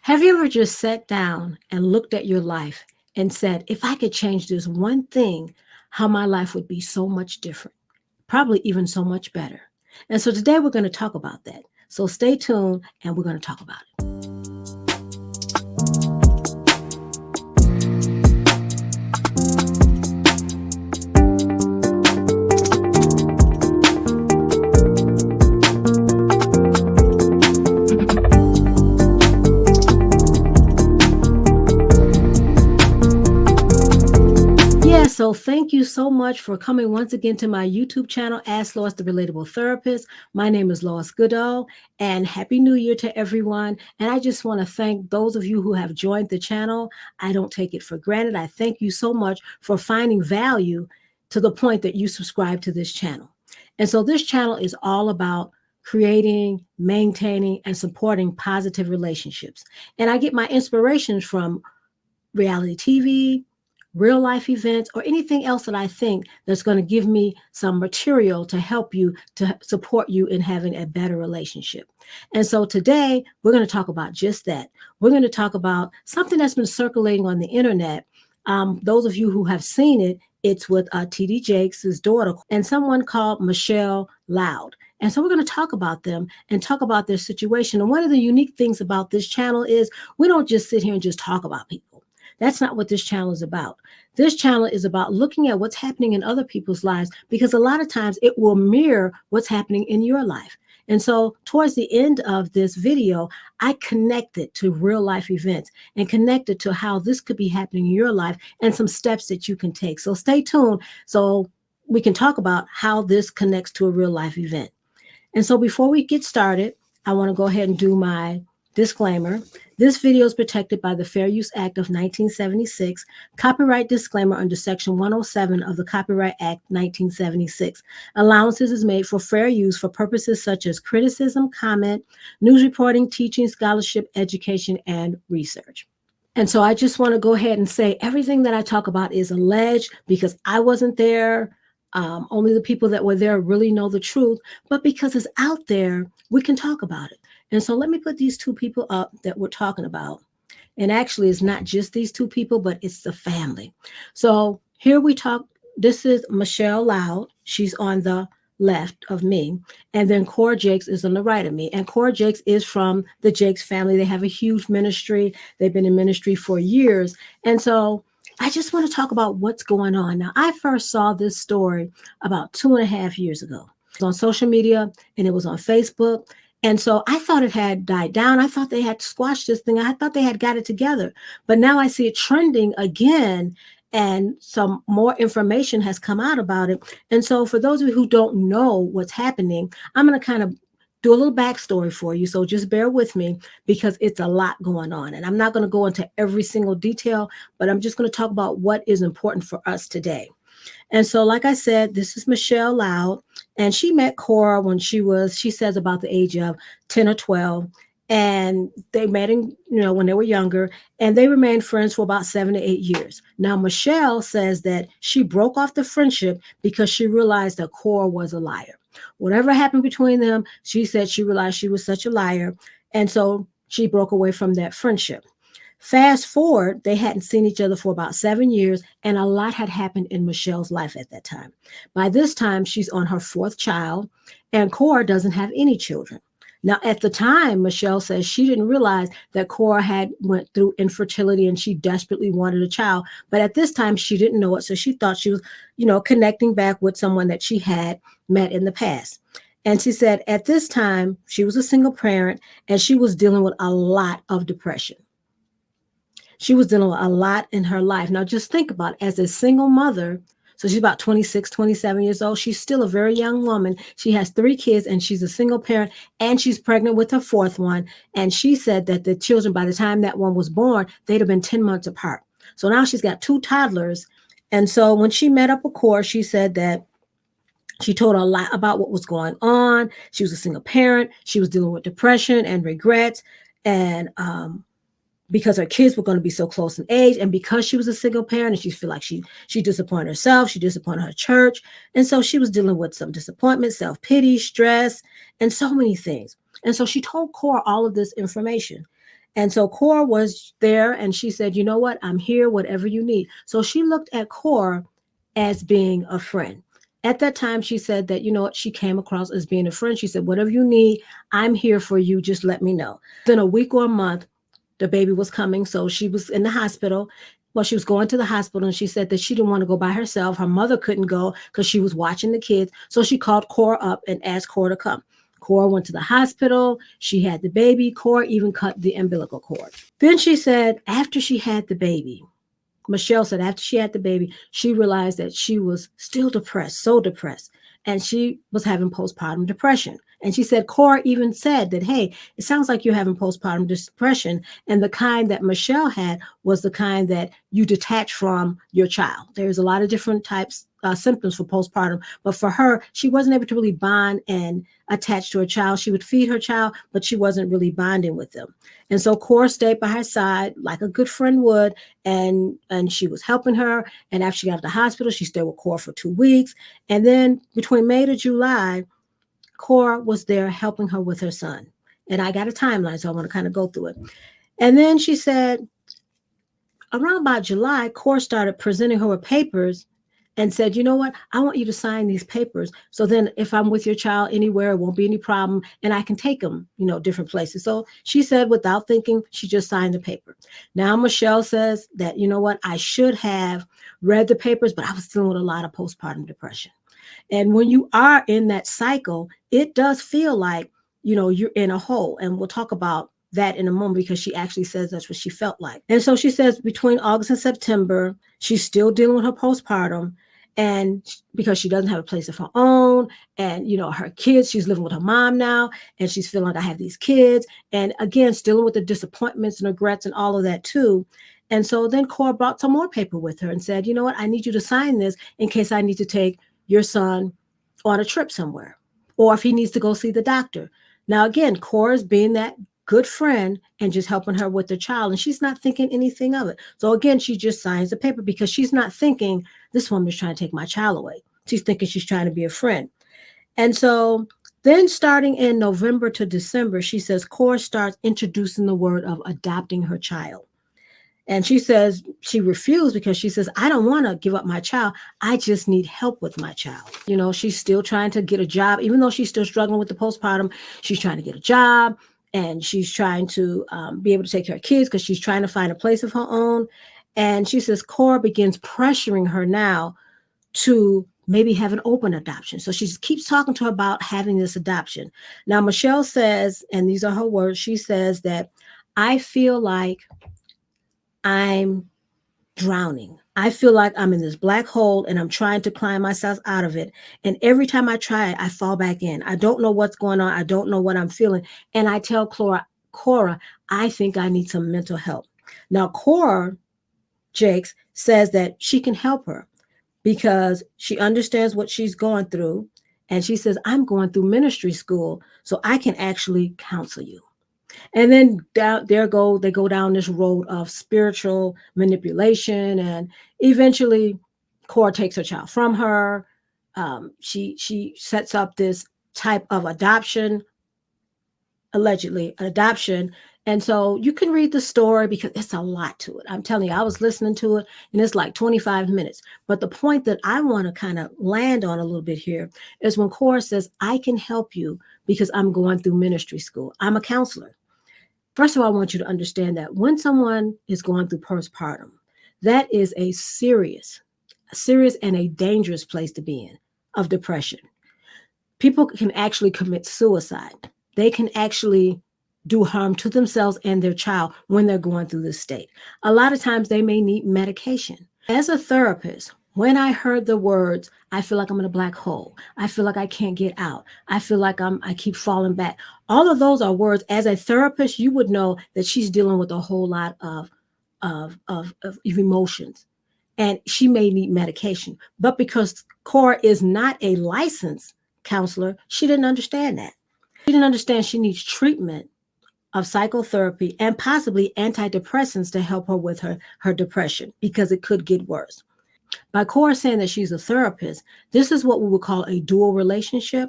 Have you ever just sat down and looked at your life and said, if I could change this one thing, how my life would be so much different, probably even so much better? And so today we're going to talk about that. So stay tuned and we're going to talk about it. So thank you so much for coming once again to my YouTube channel, Ask Lois the Relatable Therapist. My name is Lois Goodall, and Happy New Year to everyone. And I just want to thank those of you who have joined the channel. I don't take it for granted. I thank you so much for finding value to the point that you subscribe to this channel. And so this channel is all about creating, maintaining, and supporting positive relationships. And I get my inspirations from reality TV, real life events, or anything else that I think that's going to give me some material to help you, to support you in having a better relationship. And so today we're going to talk about just that. We're going to talk about something that's been circulating on the internet. Those of you who have seen it, it's with TD Jakes' daughter and someone called Michelle Loud. And so we're going to talk about them and talk about their situation. And one of the unique things about this channel is we don't just sit here and just talk about people. That's not what this channel is about. This channel is about looking at what's happening in other people's lives, because a lot of times it will mirror what's happening in your life. And so towards the end of this video, I connected to real life events and connected to how this could be happening in your life and some steps that you can take. So stay tuned so we can talk about how this connects to a real life event. And so before we get started, I want to go ahead and do my disclaimer. This video is protected by the Fair Use Act of 1976, copyright disclaimer under Section 107 of the Copyright Act 1976. Allowances is made for fair use for purposes such as criticism, comment, news reporting, teaching, scholarship, education, and research. And so I just want to go ahead and say everything that I talk about is alleged because I wasn't there. Only the people that were there really know the truth, but because it's out there, we can talk about it. And so let me put these two people up that we're talking about. And actually, it's not just these two people, but it's the family. So here we talk. This is Michelle Loud. She's on the left of me. And then Cora Jakes is on the right of me. And Cora Jakes is from the Jakes family. They have a huge ministry. They've been in ministry for years. And so I just want to talk about what's going on. Now, I first saw this story about 2.5 years ago. It was on social media and it was on Facebook. And so I thought it had died down. I thought they had squashed this thing. I thought they had got it together. But now I see it trending again, and some more information has come out about it. And so for those of you who don't know what's happening, I'm going to kind of do a little backstory for you. So just bear with me because it's a lot going on. And I'm not going to go into every single detail, but I'm just going to talk about what is important for us today. And so, like I said, this is Michelle Loud, and she met Cora when she says about the age of 10 or 12, and they met when they were younger, and they remained friends for about 7 to 8 years. Now, Michelle says that she broke off the friendship because she realized that Cora was a liar. Whatever happened between them, she said she realized she was such a liar, and so she broke away from that friendship. Fast forward, they hadn't seen each other for about 7 years, and a lot had happened in Michelle's life at that time. By this time, she's on her 4th child, and Cora doesn't have any children. Now, at the time, Michelle says she didn't realize that Cora had went through infertility and she desperately wanted a child. But at this time, she didn't know it, so she thought she was, connecting back with someone that she had met in the past. And she said at this time, she was a single parent, and she was dealing with a lot of depression. She was dealing with a lot in her life. Now, just think about it. As a single mother, so she's about 26, 27 years old. She's still a very young woman. She has 3 kids, and she's a single parent, and she's pregnant with her 4th one. And she said that the children, by the time that one was born, they'd have been 10 months apart. So now she's got 2 toddlers. And so when she met up with Cora, she said that she told her a lot about what was going on. She was a single parent. She was dealing with depression and regrets. And, because her kids were going to be so close in age, and because she was a single parent and she felt like she disappointed herself, she disappointed her church. And so she was dealing with some disappointment, self-pity, stress, and so many things. And so she told Cora all of this information. And so Cora was there and she said, you know what? I'm here, whatever you need. So she looked at Cora as being a friend. At that time, she said that, you know what, she came across as being a friend. She said, whatever you need, I'm here for you. Just let me know. Then a week or a month, the baby was coming. So she was in the hospital. Well, she was going to the hospital and she said that she didn't want to go by herself. Her mother couldn't go because she was watching the kids. So she called Cora up and asked Cora to come. Cora went to the hospital. She had the baby. Cora even cut the umbilical cord. Then she said, after she had the baby, Michelle said after she had the baby, she realized that she was still depressed, so depressed, and she was having postpartum depression. And she said, Cora even said that, hey, it sounds like you're having postpartum depression. And the kind that Michelle had was the kind that you detach from your child. There's a lot of different types, symptoms for postpartum. But for her, she wasn't able to really bond and attach to her child. She would feed her child, but she wasn't really bonding with them. And so Cora stayed by her side like a good friend would, and she was helping her. And after she got out of the hospital, she stayed with Cora for 2 weeks. And then between May to July, Cora was there helping her with her son. And I got a timeline, so I want to kind of go through it. And then she said, around about July, Cora started presenting her with papers and said, you know what, I want you to sign these papers. So then if I'm with your child anywhere, it won't be any problem. And I can take them, different places. So she said, without thinking, she just signed the paper. Now, Michelle says that, you know what, I should have read the papers, but I was dealing with a lot of postpartum depression. And when you are in that cycle, it does feel like, you're in a hole. And we'll talk about that in a moment because she actually says that's what she felt like. And so she says between August and September, she's still dealing with her postpartum. And because she doesn't have a place of her own, and her kids, she's living with her mom now, and she's feeling like I have these kids, and again, dealing with the disappointments and regrets and all of that too. And so then Cora brought some more paper with her and said, you know what, I need you to sign this in case I need to take your son on a trip somewhere, or if he needs to go see the doctor. Now, again, Cora's being that good friend and just helping her with the child, and she's not thinking anything of it. So again, she just signs the paper because she's not thinking this woman is trying to take my child away. She's thinking she's trying to be a friend. And so then starting in November to December, she says Cora starts introducing the word of adopting her child. And she says she refused because she says, I don't want to give up my child. I just need help with my child. She's still trying to get a job, even though she's still struggling with the postpartum. She's trying to get a job, and she's trying to be able to take care of kids because she's trying to find a place of her own. And she says Cora begins pressuring her now to maybe have an open adoption. So she keeps talking to her about having this adoption. Now, Michelle says, and these are her words, she says that I feel like I'm drowning. I feel like I'm in this black hole and I'm trying to climb myself out of it. And every time I try it, I fall back in. I don't know what's going on. I don't know what I'm feeling. And I tell Cora, I think I need some mental help. Now, Cora Jakes says that she can help her because she understands what she's going through. And she says, I'm going through ministry school, so I can actually counsel you. And then they go down this road of spiritual manipulation, and eventually Cora takes her child from her. She sets up this type of adoption, allegedly an adoption. And so you can read the story because it's a lot to it. I'm telling you, I was listening to it and it's like 25 minutes. But the point that I want to kind of land on a little bit here is when Cora says, I can help you because I'm going through ministry school. I'm a counselor. First of all, I want you to understand that when someone is going through postpartum, that is a serious and a dangerous place to be in of depression. People can actually commit suicide. They can actually do harm to themselves and their child when they're going through this state. A lot of times they may need medication. As a therapist, when I heard the words, I feel like I'm in a black hole. I feel like I can't get out. I feel like I keep falling back. All of those are words. As a therapist, you would know that she's dealing with a whole lot of emotions, and she may need medication. But because Cora is not a licensed counselor, she didn't understand that. She didn't understand she needs treatment of psychotherapy and possibly antidepressants to help her with her depression because it could get worse. By Cora saying that she's a therapist, this is what we would call a dual relationship,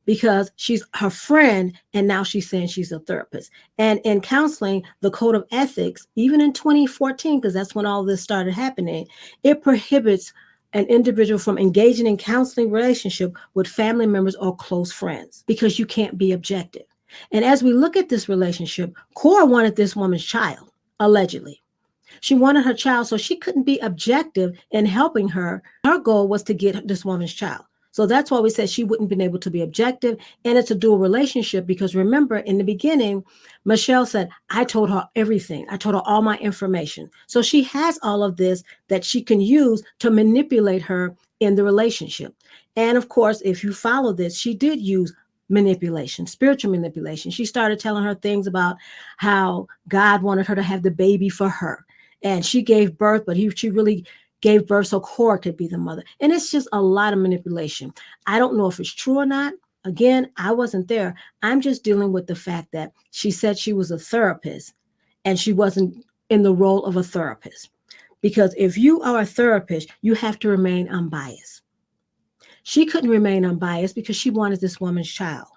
because she's her friend and now she's saying she's a therapist. And in counseling, the code of ethics, even in 2014, because that's when all this started happening, it prohibits an individual from engaging in counseling relationship with family members or close friends because you can't be objective. And as we look at this relationship, Cora wanted this woman's child, allegedly. She wanted her child, so she couldn't be objective in helping her. Her goal was to get this woman's child. So that's why we said she wouldn't been able to be objective. And it's a dual relationship because remember, in the beginning, Michelle said, I told her everything. I told her all my information. So she has all of this that she can use to manipulate her in the relationship. And of course, if you follow this, she did use manipulation, spiritual manipulation. She started telling her things about how God wanted her to have the baby for her. And she gave birth, but she really gave birth so Cora could be the mother. And it's just a lot of manipulation. I don't know if it's true or not. Again, I wasn't there. I'm just dealing with the fact that she said she was a therapist and she wasn't in the role of a therapist. Because if you are a therapist, you have to remain unbiased. She couldn't remain unbiased because she wanted this woman's child.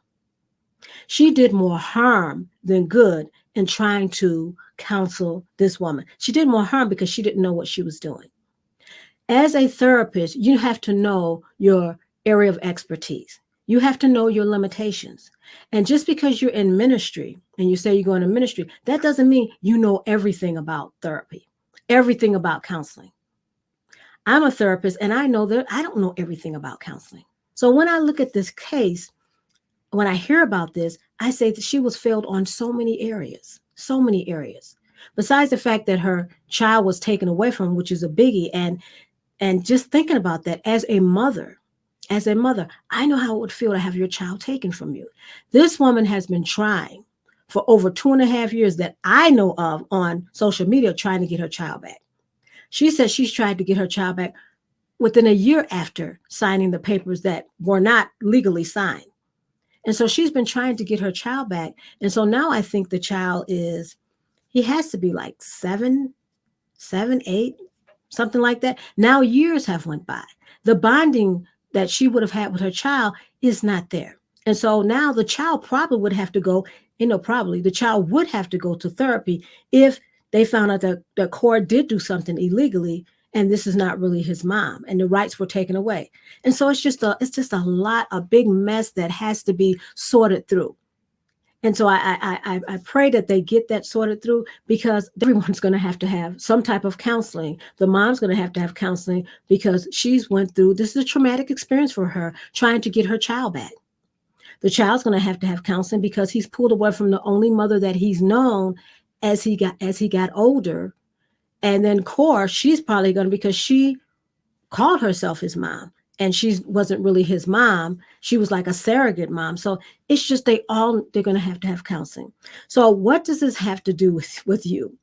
She did more harm than good in trying to counsel this woman. She did more harm because she didn't know what she was doing. As a therapist, you have to know your area of expertise. You have to know your limitations. And just because you're in ministry and you say you're going to ministry, that doesn't mean you know everything about therapy, everything about counseling. I'm a therapist and I know that I don't know everything about counseling. So when I look at this case, when I hear about this, I say that she was failed on so many areas, so many areas. Besides the fact that her child was taken away from her, which is a biggie. And just thinking about that as a mother, I know how it would feel to have your child taken from you. This woman has been trying for over 2.5 years that I know of on social media trying to get her child back. She says she's tried to get her child back within a year after signing the papers that were not legally signed. And so she's been trying to get her child back. And so now I think the child he has to be like 7, 8, something like that. Now years have went by. The bonding that she would have had with her child is not there. And so now the child probably would have to go, the child would have to go to therapy if they found out that Cora did do something illegally and this is not really his mom and the rights were taken away. And so it's just a big mess that has to be sorted through. And so I pray that they get that sorted through because everyone's going to have some type of counseling. The mom's going to have counseling because she's went through, this is a traumatic experience for her trying to get her child back. The child's going to have counseling because he's pulled away from the only mother that he's known as he got older. And then Cora, she's probably going to, because she called herself his mom and she wasn't really his mom. She was like a surrogate mom. So it's just they're going to have counseling. So what does this have to do with you?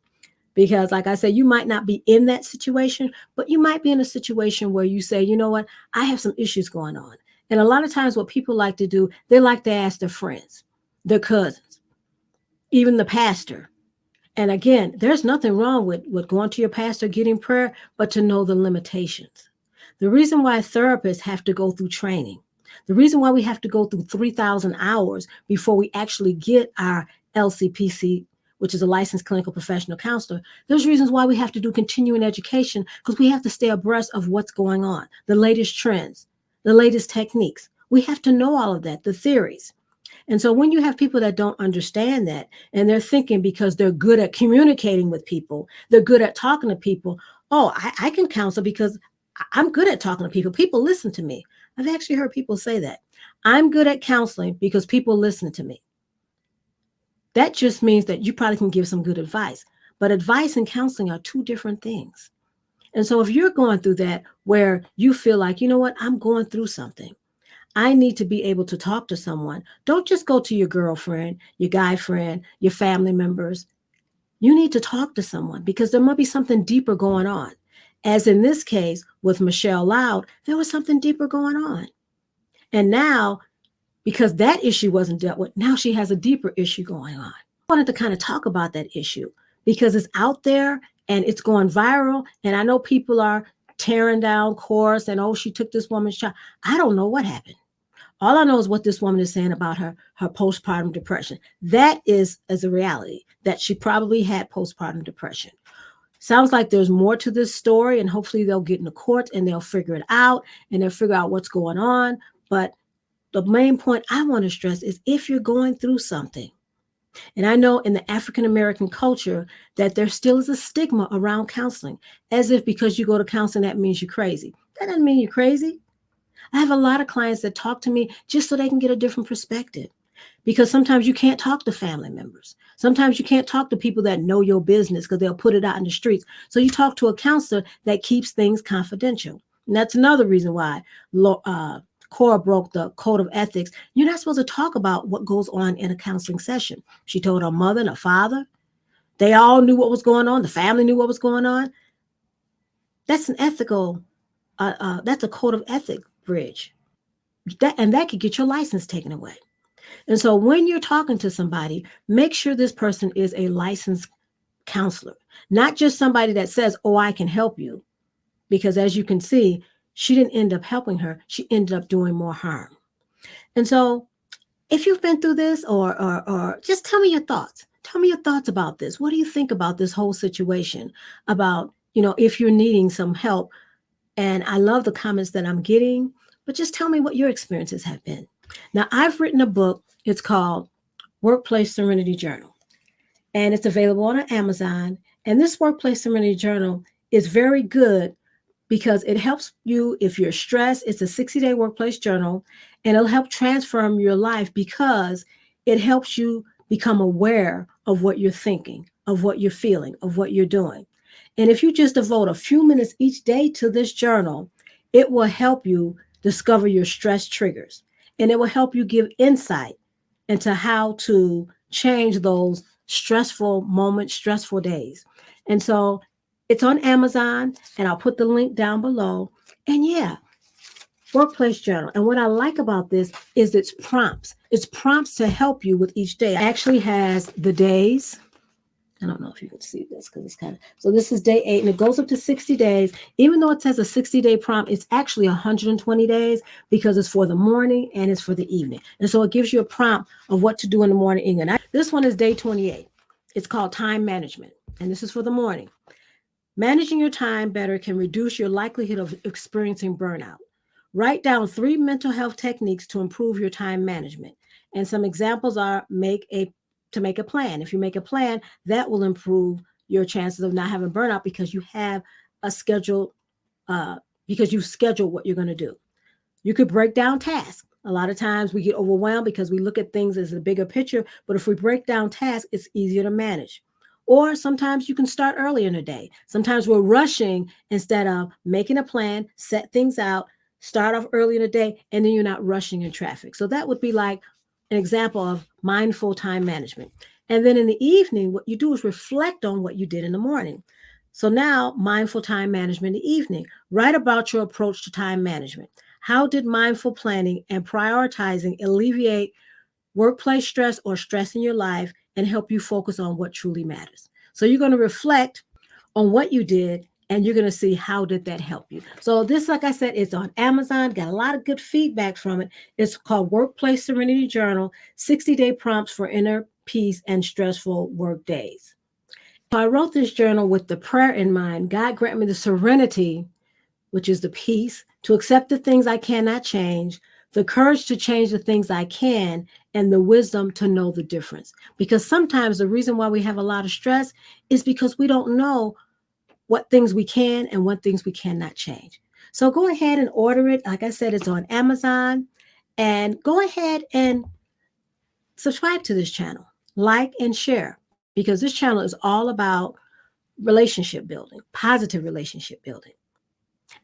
Because like I said, you might not be in that situation, but you might be in a situation where you say, you know what, I have some issues going on. And a lot of times what people like to do, they like to ask their friends, their cousins, even the pastor. And again, there's nothing wrong with going to your pastor, getting prayer, but to know the limitations. The reason why therapists have to go through training, the reason why we have to go through 3,000 hours before we actually get our LCPC, which is a licensed clinical professional counselor, there's reasons why we have to do continuing education because we have to stay abreast of what's going on, the latest trends, the latest techniques. We have to know all of that, the theories. And so when you have people that don't understand that and they're thinking because they're good at communicating with people, they're good at talking to people, oh, I can counsel because I'm good at talking to people. People listen to me. I've actually heard people say that. I'm good at counseling because people listen to me. That just means that you probably can give some good advice. But advice and counseling are two different things. And so if you're going through that where you feel like, you know what, I'm going through something. I need to be able to talk to someone. Don't just go to your girlfriend, your guy friend, your family members. You need to talk to someone because there might be something deeper going on. As in this case with Michelle Loud, there was something deeper going on. And now, because that issue wasn't dealt with, now she has a deeper issue going on. I wanted to kind of talk about that issue because it's out there and it's going viral. And I know people are tearing down Cora and, oh, she took this woman's child. I don't know what happened. All I know is what this woman is saying about her postpartum depression. That is as a reality that she probably had postpartum depression. Sounds like there's more to this story, and hopefully they'll get into court and they'll figure it out and they'll figure out what's going on. But the main point I want to stress is if you're going through something, and I know in the African American culture that there still is a stigma around counseling, as if because you go to counseling, that means you're crazy. That doesn't mean you're crazy. I have a lot of clients that talk to me just so they can get a different perspective. Because sometimes you can't talk to family members. Sometimes you can't talk to people that know your business because they'll put it out in the streets. So you talk to a counselor that keeps things confidential. And that's another reason why Cora broke the code of ethics. You're not supposed to talk about what goes on in a counseling session. She told her mother and her father. They all knew what was going on. The family knew what was going on. That's an ethical, that's a code of ethics bridge. That could get your license taken away. And so when you're talking to somebody, make sure this person is a licensed counselor, not just somebody that says, oh, I can help you. Because as you can see, she didn't end up helping her. She ended up doing more harm. And so if you've been through this or just tell me your thoughts. Tell me your thoughts about this. What do you think about this whole situation? About, if you're needing some help. And I love the comments that I'm getting, but just tell me what your experiences have been. Now, I've written a book. It's called Workplace Serenity Journal, and it's available on Amazon. And this Workplace Serenity Journal is very good because it helps you if you're stressed. It's a 60-day workplace journal, and it'll help transform your life because it helps you become aware of what you're thinking, of what you're feeling, of what you're doing. And if you just devote a few minutes each day to this journal, it will help you discover your stress triggers, and it will help you give insight into how to change those stressful moments, stressful days. And so it's on Amazon, and I'll put the link down below. And yeah, workplace journal. And what I like about this is it's prompts. It's prompts to help you with each day. It actually has the days. I don't know if you can see this because it's kind of, so this is day 8 and it goes up to 60 days. Even though it says a 60-day prompt, it's actually 120 days because it's for the morning and it's for the evening. And so it gives you a prompt of what to do in the morning. And this one is day 28. It's called time management. And this is for the morning. Managing your time better can reduce your likelihood of experiencing burnout. Write down 3 mental health techniques to improve your time management. And some examples are to make a plan. If you make a plan, that will improve your chances of not having burnout because you have a schedule, because you've scheduled what you're going to do. You could break down tasks. A lot of times we get overwhelmed because we look at things as a bigger picture, but if we break down tasks, it's easier to manage. Or sometimes you can start early in the day. Sometimes we're rushing instead of making a plan, set things out, start off early in the day, and then you're not rushing in traffic. So that would be like an example of mindful time management. And then in the evening, what you do is reflect on what you did in the morning. So now, mindful time management in the evening. Write about your approach to time management. How did mindful planning and prioritizing alleviate workplace stress or stress in your life and help you focus on what truly matters? So you're going to reflect on what you did and you're going to see how did that help you. So this, like I said, it's on Amazon. Got a lot of good feedback from it. It's called Workplace Serenity Journal, 60-day prompts for inner peace and stressful work days. So I wrote this journal with the prayer in mind. God grant me the serenity, which is the peace, to accept the things I cannot change, the courage to change the things I can, and the wisdom to know the difference. Because sometimes the reason why we have a lot of stress is because we don't know what things we can and what things we cannot change. So go ahead and order it. Like I said, it's on Amazon. And go ahead and subscribe to this channel, like and share, because this channel is all about relationship building, positive relationship building.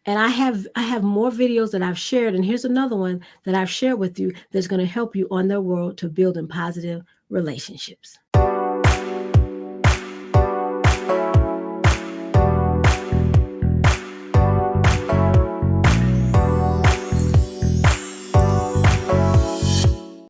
And I have more videos that I've shared. And here's another one that I've shared with you that's going to help you on the road to building positive relationships.